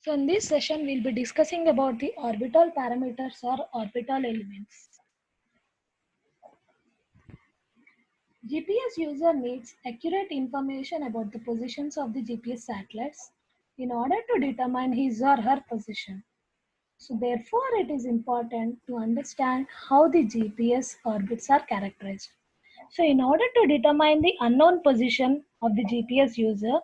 So in this session, we'll be discussing about the orbital parameters or orbital elements. GPS user needs accurate information about the positions of the GPS satellites in order to determine his or her position. So therefore, it is important to understand how the GPS orbits are characterized. So in order to determine the unknown position of the GPS user,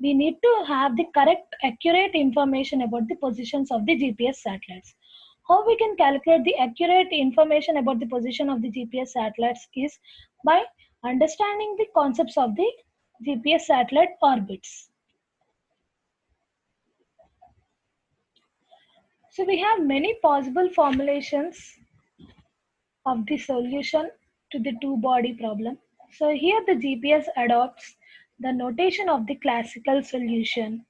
we need to have the correct, accurate information about the positions of the GPS satellites. How we can calculate the accurate information about the position of the GPS satellites is by understanding the concepts of the GPS satellite orbits. So we have many possible formulations of the solution to the two-body problem. So here the GPS adopts the notation of the classical solution,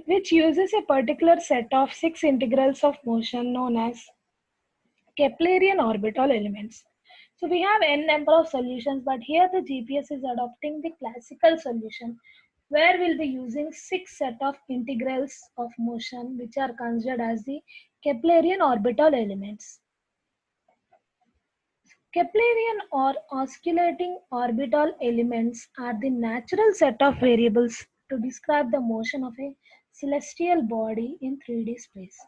which uses a particular set of 6 integrals of motion known as Keplerian orbital elements. So we have n number of solutions, but here the GPS is adopting the classical solution where we'll be using 6 set of integrals of motion which are considered as the Keplerian orbital elements. Keplerian or oscillating orbital elements are the natural set of variables to describe the motion of a celestial body in 3D space.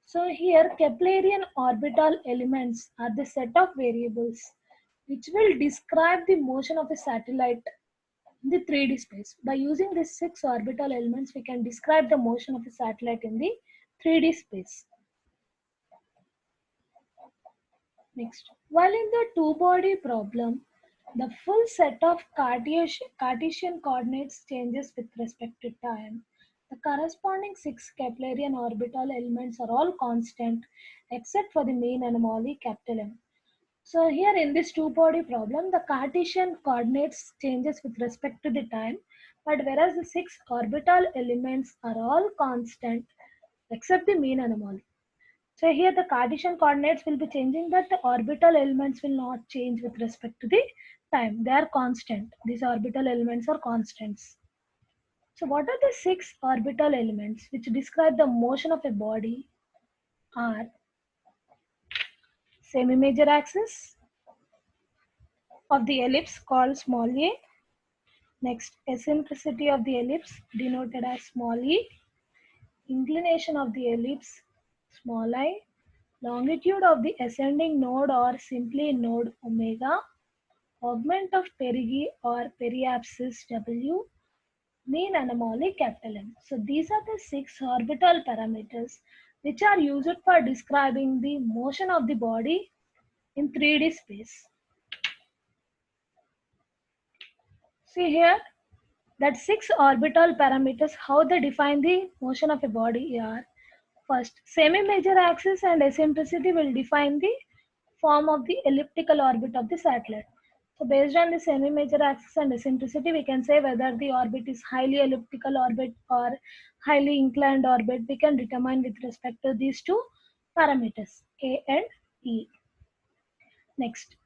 So here Keplerian orbital elements are the set of variables which will describe the motion of a satellite in the 3D space. By using these 6 orbital elements, we can describe the motion of a satellite in the 3D space. Next, while in the two-body problem, the full set of Cartesian coordinates changes with respect to time. The corresponding 6 Keplerian orbital elements are all constant except for the mean anomaly capital M. So here in this two-body problem, the Cartesian coordinates changes with respect to the time, but whereas the 6 orbital elements are all constant except the mean anomaly. So here the Cartesian coordinates will be changing, but the orbital elements will not change with respect to the time. They are constant. These orbital elements are constants. So what are the 6 orbital elements which describe the motion of a body are semi-major axis of the ellipse called small a. Next, eccentricity of the ellipse denoted as small e. Inclination of the ellipse small I. Longitude of the ascending node or simply node omega. Augment of perigee or periapsis W, mean anomaly capital M. So these are the 6 orbital parameters which are used for describing the motion of the body in 3D space. See here that 6 orbital parameters, how they define the motion of a body are: first, semi-major axis and eccentricity will define the form of the elliptical orbit of the satellite. So based on the semi-major axis and eccentricity, we can say whether the orbit is highly elliptical orbit or highly inclined orbit. We can determine with respect to these two parameters, A and E. Next,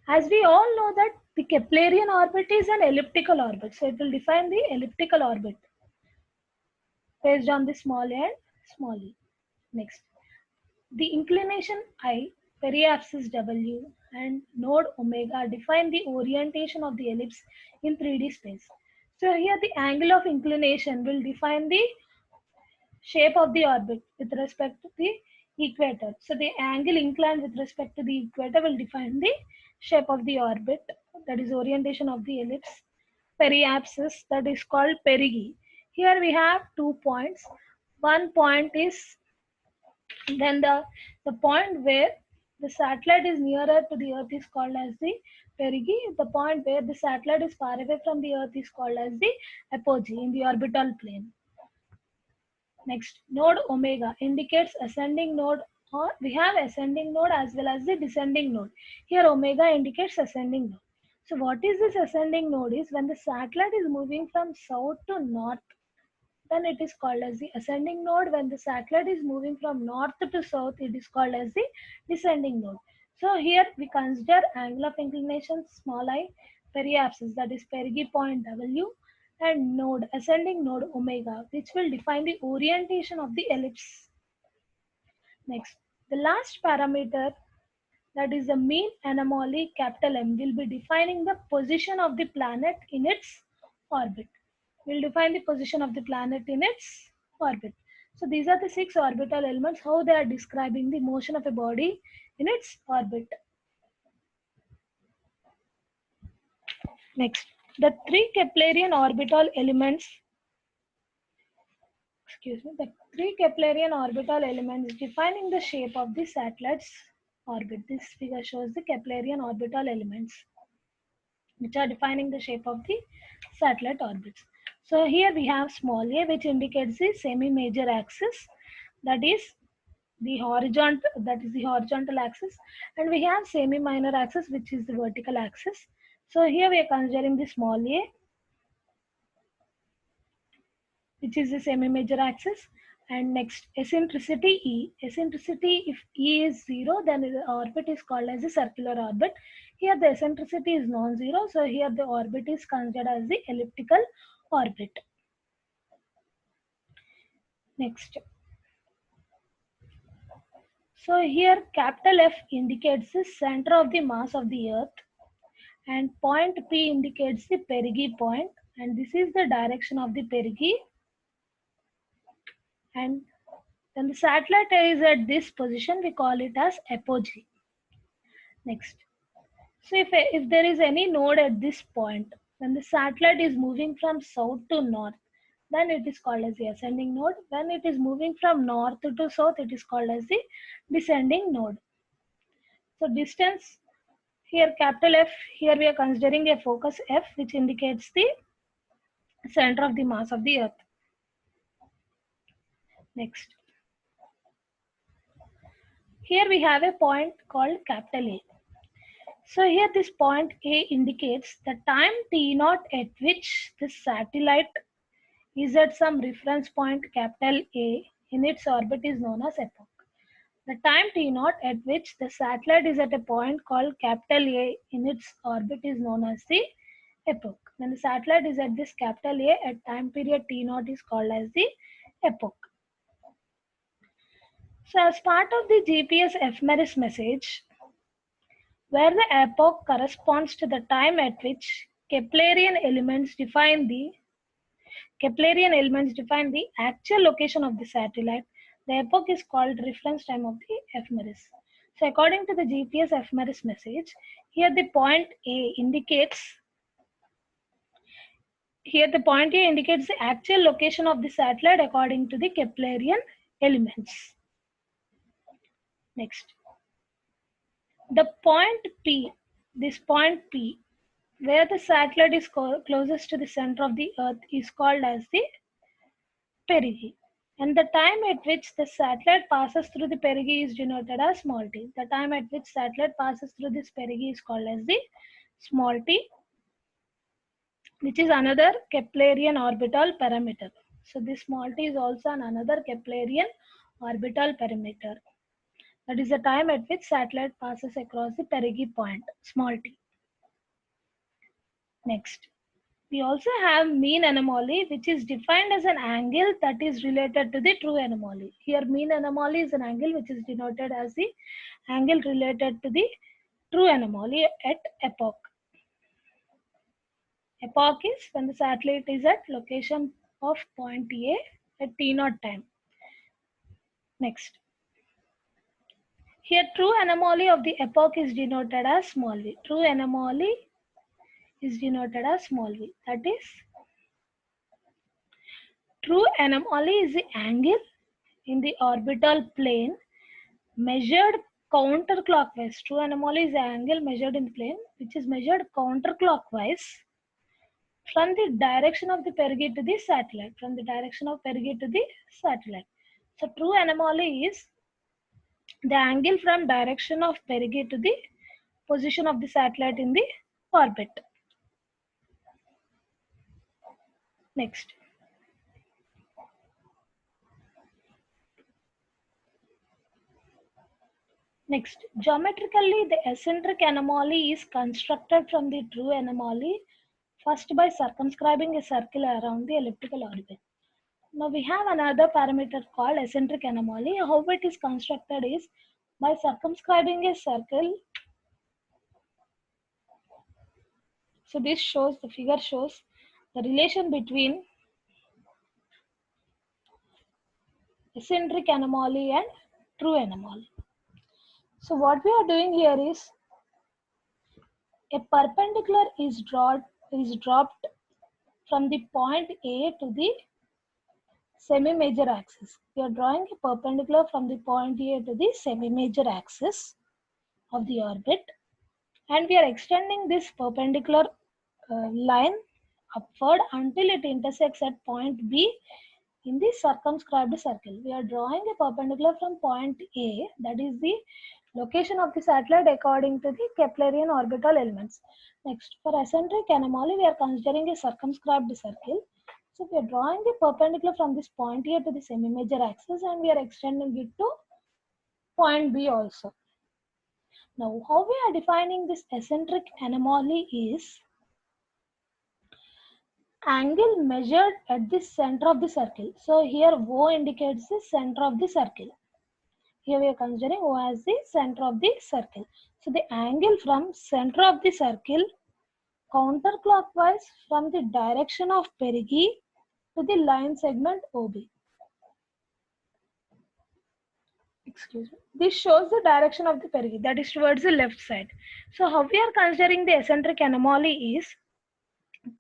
as we all know that the Keplerian orbit is an elliptical orbit. So it will define the elliptical orbit based on the small a and small e. Next, the inclination I, periapsis W, and node omega define the orientation of the ellipse in 3D space. So here the angle of inclination will define the shape of the orbit with respect to the equator. So the angle inclined with respect to the equator will define the shape of the orbit, that is orientation of the ellipse. Periapsis, that is called perigee. Here we have 2 points. One point is then the point where the satellite is nearer to the earth is called as the perigee. The point where the satellite is far away from the earth is called as the apogee in the orbital plane. Next, node omega indicates ascending node, or we have ascending node as well as the descending node. Here omega indicates ascending node. So what is this ascending node is when the satellite is moving from south to north, then it is called as the ascending node. When the satellite is moving from north to south, it is called as the descending node. So here we consider angle of inclination small I, periapsis, that is perigee point W, and node, ascending node omega, which will define the orientation of the ellipse. Next, the last parameter, that is the mean anomaly capital M, will be defining the position of the planet in its orbit. Will define the position of the planet in its orbit. So these are the 6 orbital elements, how they are describing the motion of a body in its orbit. Next, the 3 Keplerian orbital elements, the 3 Keplerian orbital elements defining the shape of the satellite's orbit. This figure shows the Keplerian orbital elements which are defining the shape of the satellite orbits. So here we have small a, which indicates the semi-major axis, that is the horizontal axis, and we have semi-minor axis, which is the vertical axis. So here we are considering the small a, which is the semi-major axis. And next, eccentricity E. Eccentricity, if E is 0, then the orbit is called as a circular orbit. Here the eccentricity is non-zero, so here the orbit is considered as the elliptical orbit. Next. So here capital F indicates the center of the mass of the Earth, and point P indicates the perigee point, and this is the direction of the perigee. And when the satellite is at this position, we call it as apogee. Next. So if there is any node at this point, when the satellite is moving from south to north, then it is called as the ascending node. When it is moving from north to south, it is called as the descending node. So distance, here capital F, here we are considering a focus F, which indicates the center of the mass of the Earth. Next. Here we have a point called capital A. So here this point A indicates the time t0 at which the satellite is at some reference point capital A in its orbit is known as epoch. The time t0 at which the satellite is at a point called capital A in its orbit is known as the epoch. When the satellite is at this capital A at time period t0 is called as the epoch. So as part of the GPS ephemeris message, where the epoch corresponds to the time at which Keplerian elements define the actual location of the satellite, the epoch is called reference time of the ephemeris. So according to the GPS ephemeris message, here the point A indicates the actual location of the satellite according to the Keplerian elements. Next. The point P, this point P, where the satellite is closest to the center of the Earth, is called as the perigee. And the time at which the satellite passes through the perigee is denoted as small t. The time at which satellite passes through this perigee is called as the small t, which is another Keplerian orbital parameter. So this small t is also another Keplerian orbital parameter. That is the time at which satellite passes across the perigee point, small t. Next, we also have mean anomaly, which is defined as an angle that is related to the true anomaly. Here mean anomaly is an angle which is denoted as the angle related to the true anomaly at epoch. Epoch is when the satellite is at location of point A at t0 time. Next. Here true anomaly of the epoch is denoted as small v. True anomaly is denoted as small v. That is, true anomaly is the angle in the orbital plane measured counterclockwise. True anomaly is the angle measured in the plane which is measured counterclockwise from the direction of the perigee to the satellite. So true anomaly is the angle from direction of perigee to the position of the satellite in the orbit. Next. Geometrically, the eccentric anomaly is constructed from the true anomaly First, by circumscribing a circle around the elliptical orbit. Now we have another parameter called eccentric anomaly. How it is constructed is by circumscribing a circle. So this shows, the figure shows the relation between eccentric anomaly and true anomaly. So what we are doing here is a perpendicular is dropped from the point A to the semi-major axis. We are drawing a perpendicular from the point A to the semi-major axis of the orbit, and we are extending this perpendicular line upward until it intersects at point B in the circumscribed circle. We are drawing a perpendicular from point A, that is the location of the satellite according to the Keplerian orbital elements. Next, for eccentric anomaly, we are considering a circumscribed circle. So we are drawing the perpendicular from this point A to the semi-major axis, and we are extending it to point B also. Now, how we are defining this eccentric anomaly is angle measured at the center of the circle. So here O indicates the center of the circle. Here we are considering O as the center of the circle. So the angle from center of the circle counterclockwise from the direction of perigee to the line segment OB. Excuse me. This shows the direction of the perigee, that is towards the left side. So how we are considering the eccentric anomaly is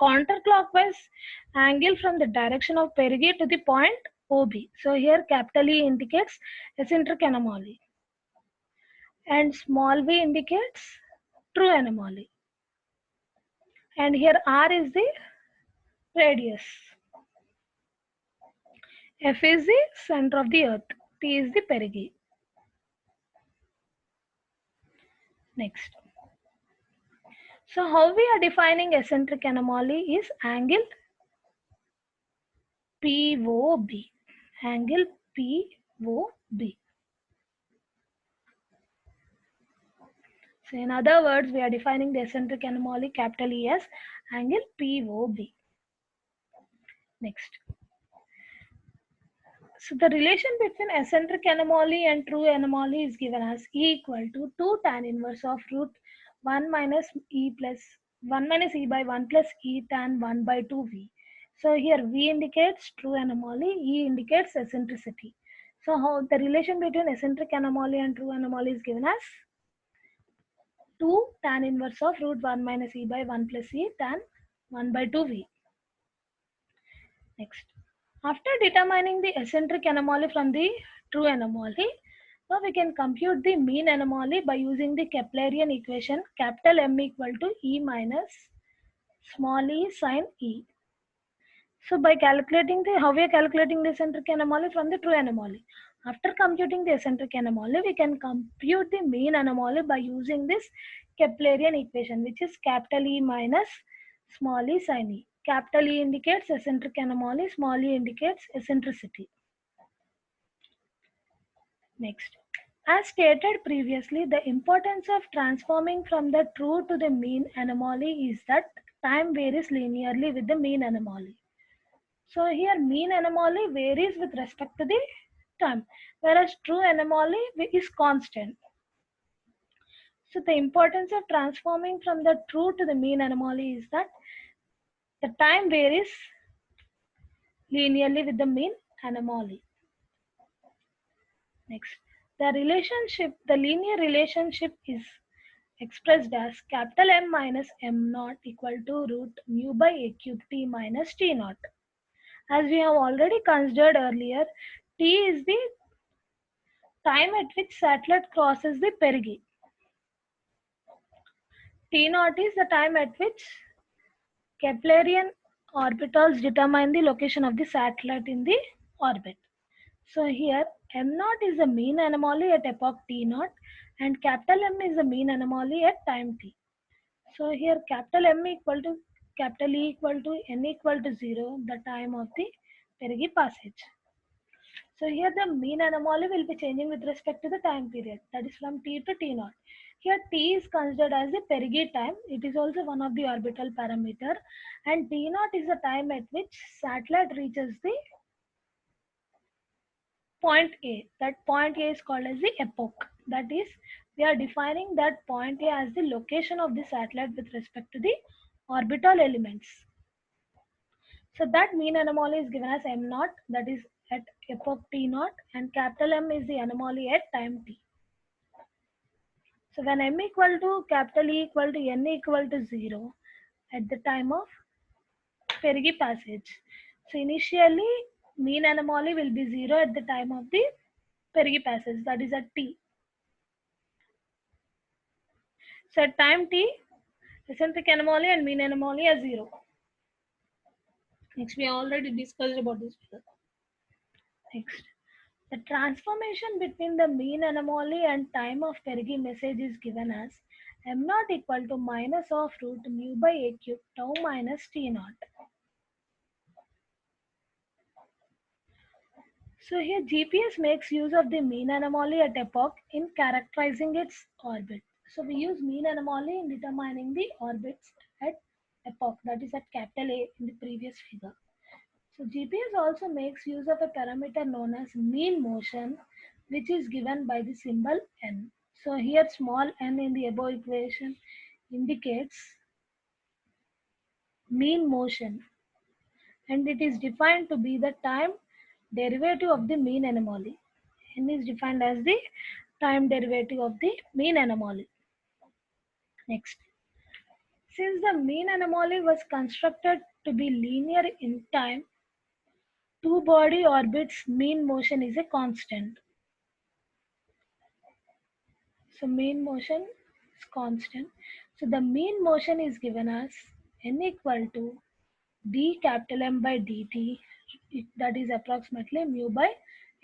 counterclockwise angle from the direction of perigee to the point OB. So here capital E indicates eccentric anomaly and small v indicates true anomaly. And here R is the radius. F is the center of the earth. T is the perigee. Next. So how we are defining eccentric anomaly is angle POB. Angle POB. So in other words, we are defining the eccentric anomaly capital E as angle POB. Next. So the relation between eccentric anomaly and true anomaly is given as E equal to 2 tan inverse of root 1 minus E plus 1 minus E by 1 plus E tan 1 by 2 V. So here V indicates true anomaly, E indicates eccentricity. So how the relation between eccentric anomaly and true anomaly is given as 2 tan inverse of root 1 minus E by 1 plus E tan 1 by 2 V. Next. After determining the eccentric anomaly from the true anomaly, now we can compute the mean anomaly by using the Keplerian equation capital M equal to E minus small e sin E. So by calculating how we are calculating the eccentric anomaly from the true anomaly. After computing the eccentric anomaly, we can compute the mean anomaly by using this Keplerian equation, which is capital E minus small e sin E. Capital E indicates eccentric anomaly, small e indicates eccentricity. Next. As stated previously, the importance of transforming from the true to the mean anomaly is that time varies linearly with the mean anomaly. So here mean anomaly varies with respect to the time, whereas true anomaly is constant. So the importance of transforming from the true to the mean anomaly is that the time varies linearly with the mean anomaly. Next, the linear relationship is expressed as capital M minus M naught equal to root mu by A cube T minus T naught. As we have already considered earlier, T is the time at which satellite crosses the perigee. T naught is the time at which Keplerian orbitals determine the location of the satellite in the orbit. So here M naught is the mean anomaly at epoch T naught and capital M is the mean anomaly at time T. So here capital M equal to capital E equal to N equal to 0, the time of the perigee passage. So here the mean anomaly will be changing with respect to the time period, that is from T to T naught. Here T is considered as the perigee time. It is also one of the orbital parameter, and T naught is the time at which satellite reaches the point A. That point A is called as the epoch. That is, we are defining that point A as the location of the satellite with respect to the orbital elements. So that mean anomaly is given as m naught, that is at epoch t naught, and capital M is the anomaly at time t. So when m equal to capital E equal to n equal to 0 at the time of perigee passage. So initially mean anomaly will be 0 at the time of the perigee passage, that is at t. So at time t, eccentric anomaly and mean anomaly are 0. Next, we already discussed about this figure. Next, the transformation between the mean anomaly and time of perigee message is given as m naught equal to minus of root mu by a cube tau minus t naught. So here GPS makes use of the mean anomaly at epoch in characterizing its orbit. So we use mean anomaly in determining the orbits at epoch, that is at capital A in the previous figure. So GPS also makes use of a parameter known as mean motion, which is given by the symbol n. So here small n in the above equation indicates mean motion, and it is defined to be the time derivative of the mean anomaly. N is defined as the time derivative of the mean anomaly. Next, since the mean anomaly was constructed to be linear in time, two body orbits mean motion is a constant. So mean motion is constant. So the mean motion is given as n equal to d capital M by dt, that is approximately mu by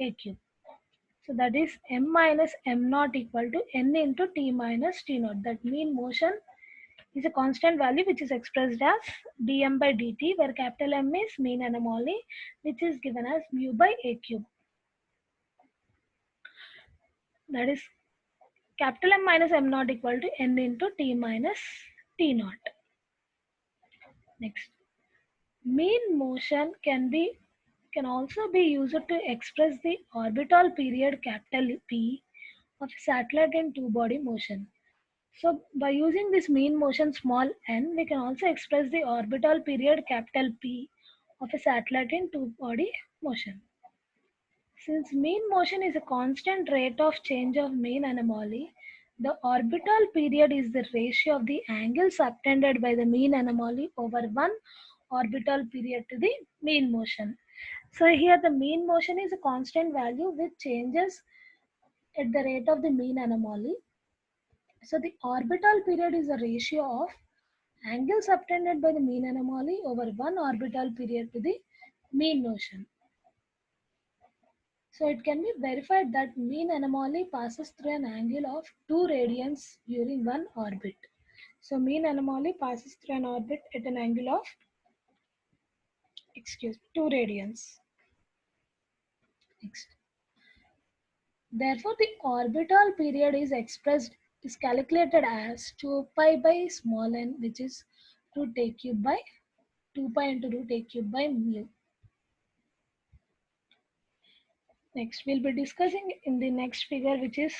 a cube. So that is m minus m naught equal to n into t minus t naught. That mean motion is a constant value which is expressed as dm by dt, where capital M is mean anomaly, which is given as mu by a cube. That is capital M minus m naught equal to n into t minus t naught. Next, mean motion can also be used to express the orbital period capital P of a satellite in two-body motion. So by using this mean motion small n, we can also express the orbital period capital P of a satellite in two-body motion. Since mean motion is a constant rate of change of mean anomaly, the orbital period is the ratio of the angle subtended by the mean anomaly over one orbital period to the mean motion. So here the mean motion is a constant value which changes at the rate of the mean anomaly. So the orbital period is the ratio of angle subtended by the mean anomaly over one orbital period to the mean motion. So it can be verified that mean anomaly passes through an angle of 2 radians during one orbit. So mean anomaly passes through an orbit at an angle of 2 radians. Next. Therefore, the orbital period is calculated as 2 pi by small n, which is root a cube by 2 pi into root a cube by mu. Next, we'll be discussing in the next figure, which is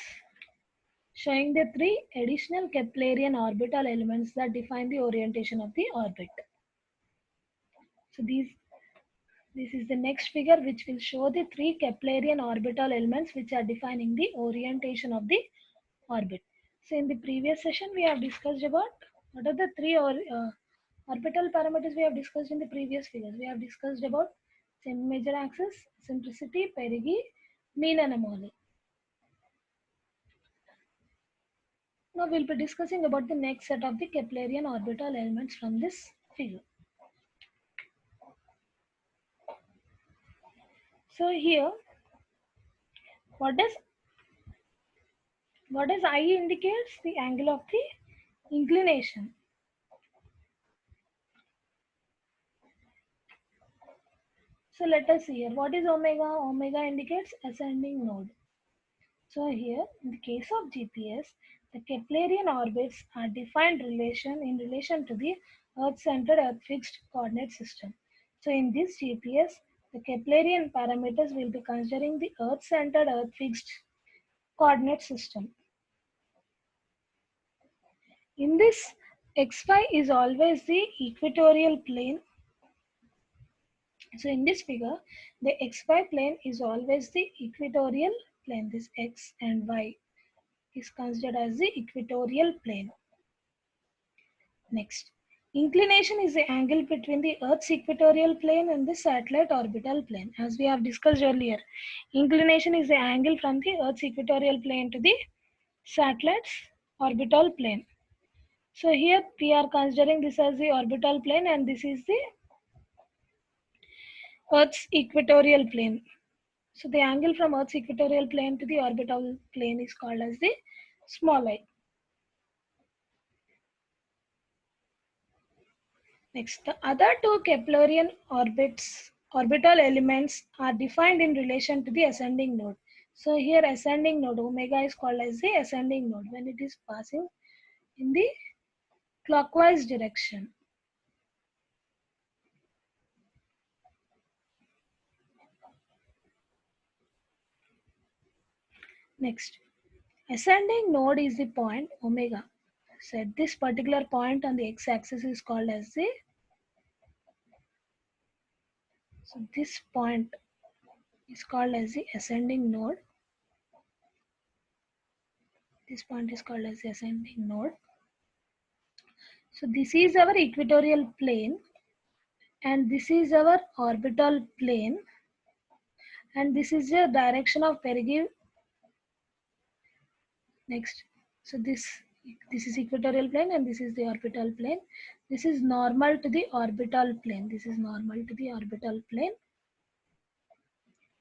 showing the three additional Keplerian orbital elements that define the orientation of the orbit. So this is the next figure, which will show the three Keplerian orbital elements which are defining the orientation of the orbit. So in the previous session, we have discussed about what are the three orbital parameters we have discussed in the previous figures. We have discussed about semi-major axis, eccentricity, perigee, mean anomaly. Now we'll be discussing about the next set of the Keplerian orbital elements from this figure. So here, what does I indicates? The angle of the inclination. So let us see here. What is omega? Omega indicates ascending node. So here, in the case of GPS, The Keplerian orbits are defined in relation to the Earth-centered Earth-fixed coordinate system. So in this GPS, the Keplerian parameters will be considering the Earth-centered Earth-fixed coordinate system. In this, xy is always the equatorial plane. So in this figure, the xy plane is always the equatorial plane. This x and y is considered as the equatorial plane. Next, inclination is the angle between the Earth's equatorial plane and the satellite orbital plane. As we have discussed earlier, inclination is the angle from the Earth's equatorial plane to the satellite's orbital plane. So here we are considering this as the orbital plane and this is the Earth's equatorial plane. So the angle from Earth's equatorial plane to the orbital plane is called as the small I. Next, the other two Keplerian orbital elements are defined in relation to the ascending node. So here ascending node, omega is called as the ascending node when it is passing in the clockwise direction. Next, ascending node is the point omega. So at this particular point on the x-axis is called as the, so this point is called as the ascending node. This point is called as the ascending node. So this is our equatorial plane and this is our orbital plane and this is the direction of perigee. Next, so this is equatorial plane and this is the orbital plane. This is normal to the orbital plane. This is normal to the orbital plane.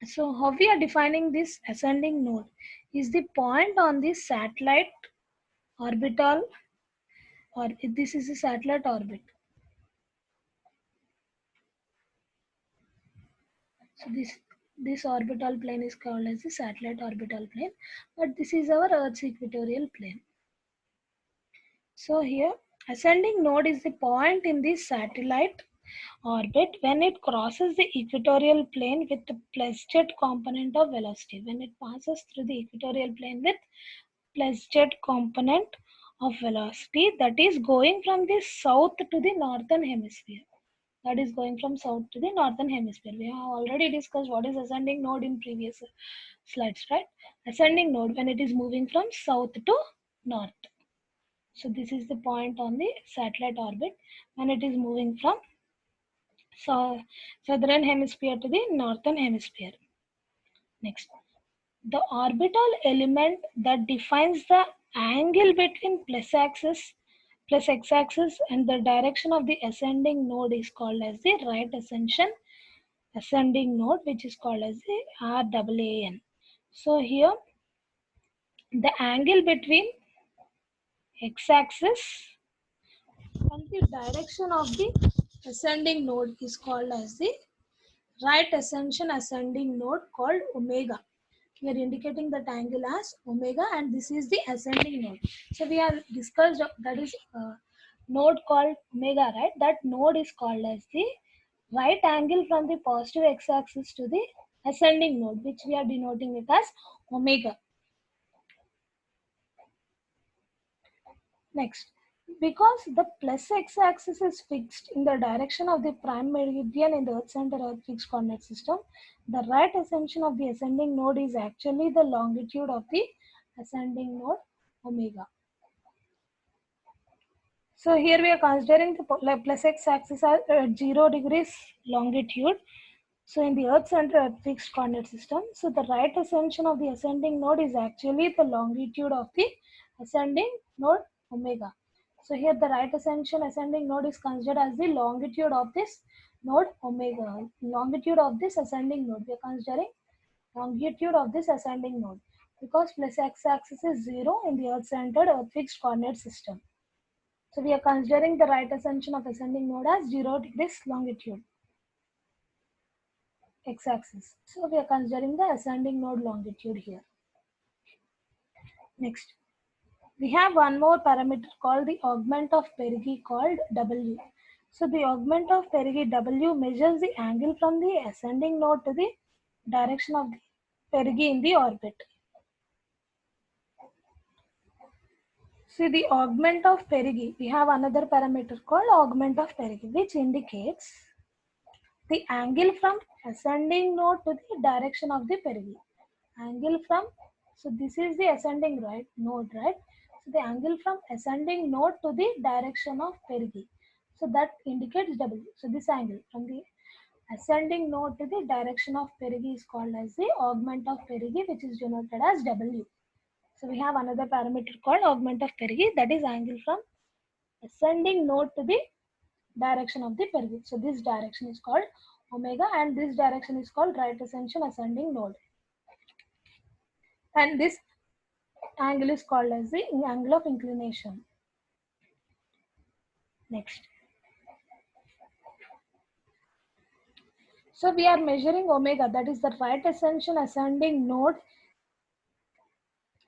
So how we are defining this ascending node is the point on the satellite orbital, or this is a satellite orbit. So this orbital plane is called as the satellite orbital plane, but this is our Earth's equatorial plane. So here ascending node is the point in the satellite orbit when it crosses the equatorial plane with the plus z component of velocity. When it passes through the equatorial plane with plus z component of velocity, that is going from the south to the northern hemisphere. That is going from south to the northern hemisphere. We have already discussed what is ascending node in previous slides, right? Ascending node when it is moving from south to north. So this is the point on the satellite orbit when it is moving from southern hemisphere to the northern hemisphere. Next, the orbital element that defines the angle between plus x-axis and the direction of the ascending node is called as the right ascending node, which is called as the RAAN. So here the angle between x-axis and the direction of the ascending node is called as the right ascending node called omega. We are indicating that angle as omega and this is the ascending node. So we have discussed that is a node called omega, right? That node is called as the right angle from the positive x-axis to the ascending node, which we are denoting it as omega. Next, because the plus x-axis is fixed in the direction of the prime meridian in the Earth-centered Earth-fixed coordinate system, the right ascension of the ascending node is actually the longitude of the ascending node omega. So here we are considering the plus x-axis at 0 degrees longitude. So in the Earth-centered Earth-fixed coordinate system, so the right ascension of the ascending node is actually the longitude of the ascending node omega. So here the right ascending node is considered as the longitude of this node omega. Longitude of this ascending node. We are considering longitude of this ascending node because plus x-axis is 0 in the Earth-centered Earth-fixed coordinate system. So we are considering the right ascension of ascending node as 0 degrees longitude x-axis. So we are considering the ascending node longitude here. Next, We have one more parameter called the augment of perigee called W. So the augment of perigee W measures the angle from the ascending node to the direction of the perigee in the orbit. See the augment of perigee, we have another parameter called augment of perigee, which indicates the angle from ascending node to the direction of the perigee. Angle from, so this is the ascending right node, right? So the angle from ascending node to the direction of perigee. So that indicates W. So this angle from the ascending node to the direction of perigee is called as the augment of perigee, which is denoted as W. So we have another parameter called augment of perigee, that is angle from ascending node to the direction of the perigee. So this direction is called omega and this direction is called right ascension ascending node. And this angle is called as the angle of inclination. Next. So we are measuring omega, that is the right ascension ascending node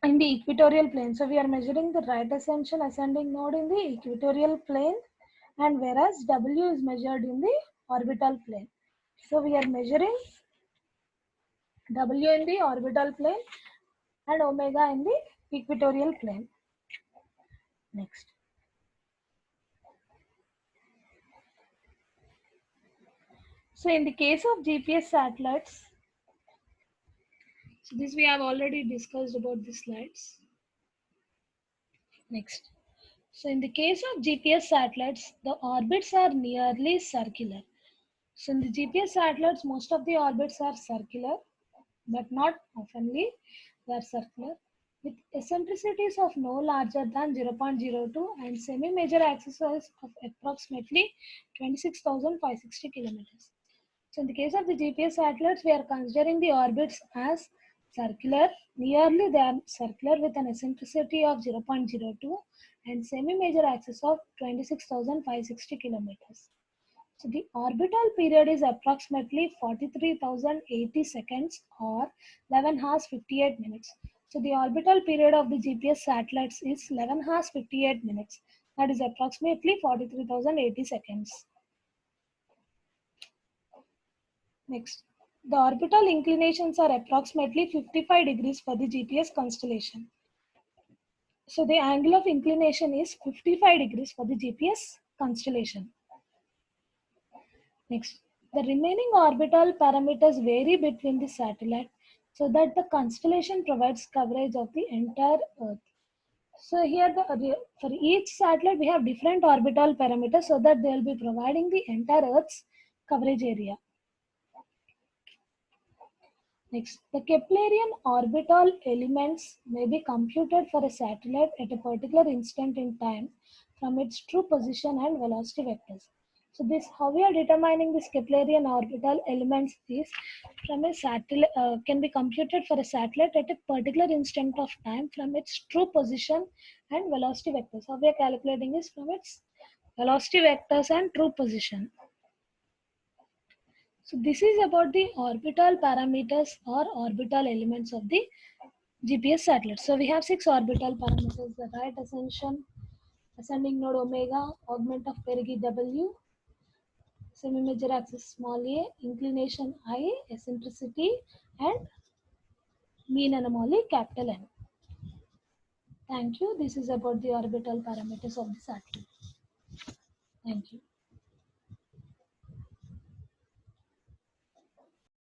in the equatorial plane. So we are measuring the right ascension ascending node in the equatorial plane, and whereas W is measured in the orbital plane. So we are measuring W in the orbital plane and omega in the equatorial plane. Next. So in the case of GPS satellites, so this we have already discussed about the slides. Next. So in the case of GPS satellites, the orbits are nearly circular. So in the GPS satellites, most of the orbits are circular, but not oftenly they are circular, with eccentricities of no larger than 0.02 and semi-major axis of approximately 26,560 kilometers. So in the case of the GPS satellites, we are considering the orbits as circular, nearly they are circular with an eccentricity of 0.02 and semi-major axis of 26,560 kilometers. So the orbital period is approximately 43,080 seconds or 11 hours 58 minutes. So the orbital period of the GPS satellites is 11 hours 58 minutes. That is approximately 43,080 seconds. Next, the orbital inclinations are approximately 55 degrees for the GPS constellation. So the angle of inclination is 55 degrees for the GPS constellation. Next, the remaining orbital parameters vary between the satellite so that the constellation provides coverage of the entire Earth. So here for each satellite we have different orbital parameters so that they will be providing the entire Earth's coverage area. Next, the Keplerian orbital elements may be computed for a satellite at a particular instant in time from its true position and velocity vectors. So this, how we are determining this Keplerian orbital elements is from a satellite, can be computed for a satellite at a particular instant of time from its true position and velocity vectors. How we are calculating is from its velocity vectors and true position. So this is about the orbital parameters or orbital elements of the GPS satellite. So we have 6 orbital parameters: the right ascension, ascending node omega, augment of perigee W, semi-major axis small a, inclination I, eccentricity, and mean anomaly capital N. Thank you. This is about the orbital parameters of the satellite. Thank you.